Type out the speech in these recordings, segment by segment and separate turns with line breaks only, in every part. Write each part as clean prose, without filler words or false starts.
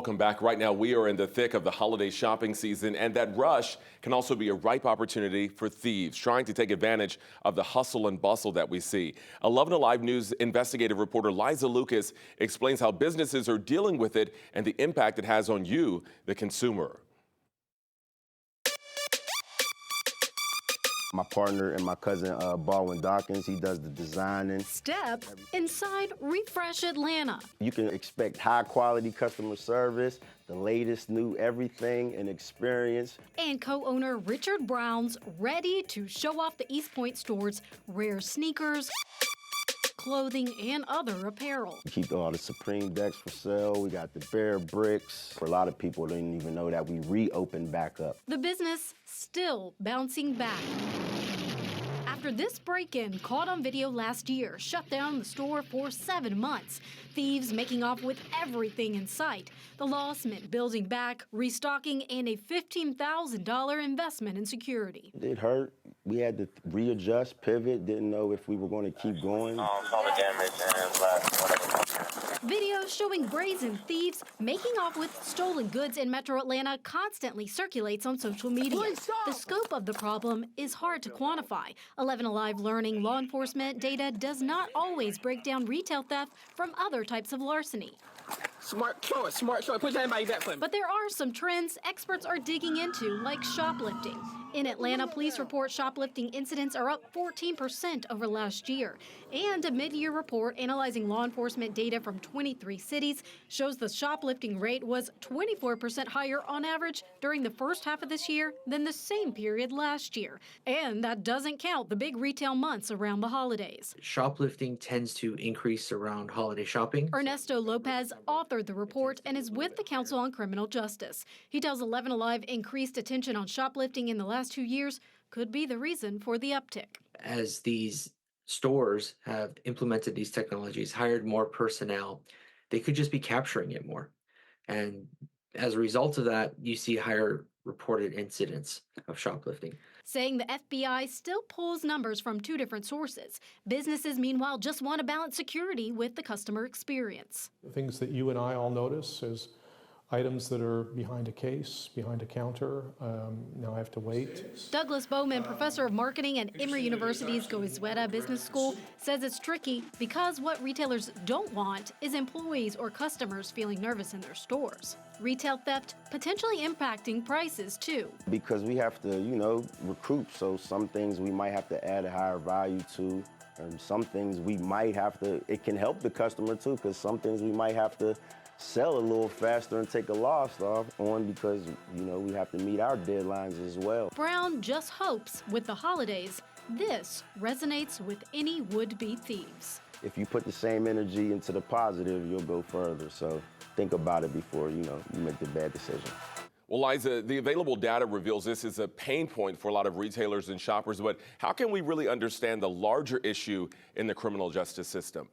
Welcome back. Right now, we are in the thick of the holiday shopping season, and that rush can also be a ripe opportunity for thieves trying to take advantage of the hustle and bustle that we see. 11 Alive News investigative reporter Liza Lucas explains how businesses are dealing with it and the impact it has on you, the consumer.
My partner and my cousin, Baldwin Dawkins, he does the designing.
Step inside Refresh Atlanta.
You can expect high quality customer service, the latest new everything and experience.
And co-owner Richard Brown's ready to show off the East Point store's rare sneakers, clothing, and other apparel.
We keep all the Supreme decks for sale. We got the Bear bricks. For a lot of people didn't even know that we reopened back up.
The business still bouncing back. After this break-in, caught on video last year, shut down the store for 7 months. Thieves making off with everything in sight. The loss meant building back, restocking, and a $15,000 investment in security.
It hurt. We had to readjust, pivot, didn't know if we were going to keep going.
All the damage and whatever.
Videos showing brazen thieves making off with stolen goods in Metro Atlanta constantly circulates on social media. The scope of the problem is hard to quantify. 11 Alive learning law enforcement data does not always break down retail theft from other types of larceny.
Smart choice. Put that in my back for me.
But there are some trends experts are digging into, like shoplifting. In Atlanta, police report shoplifting incidents are up 14% over last year. And a mid-year report analyzing law enforcement data from 23 cities shows the shoplifting rate was 24% higher on average during the first half of this year than the same period last year. And that doesn't count the big retail months around the holidays.
Shoplifting tends to increase around holiday shopping.
Ernesto Lopez authored the report and is with the Council on Criminal Justice. He tells 11 Alive increased attention on shoplifting in the last 2 years could be the reason for the uptick.
As these stores have implemented these technologies, hired more personnel, they could just be capturing it more. And as a result of that, you see higher reported incidents of shoplifting.
Saying the FBI still pulls numbers from 2 different sources. Businesses, meanwhile, just want to balance security with the customer experience.
The things that you and I all notice is items that are behind a case, behind a counter, now I have to wait.
Douglas Bowman, professor of marketing at Emory University's Goizueta Business School, says it's tricky because what retailers don't want is employees or customers feeling nervous in their stores. Retail theft potentially impacting prices, too.
Because we have to, recruit, so some things we might have to add a higher value to, and some things we might have to, it can help the customer, too, because some things we might have to sell a little faster and take a loss off on because, we have to meet our deadlines as well.
Brown just hopes with the holidays, this resonates with any would-be thieves.
If you put the same energy into the positive, you'll go further. So think about it before, you make the bad decision.
Well, Liza, the available data reveals this is a pain point for a lot of retailers and shoppers, but how can we really understand the larger issue in the criminal justice system?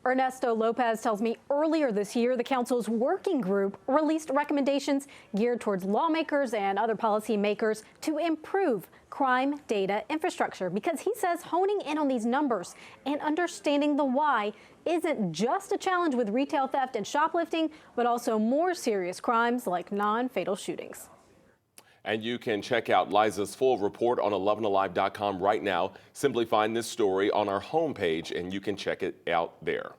Ernesto Lopez tells me earlier this year, the council's working group released recommendations geared towards lawmakers and other policymakers to improve crime data infrastructure, because he says honing in on these numbers and understanding the why isn't just a challenge with retail theft and shoplifting, but also more serious crimes like non-fatal shootings.
And you can check out Liza's full report on 11alive.com right now. Simply find this story on our homepage and you can check it out there.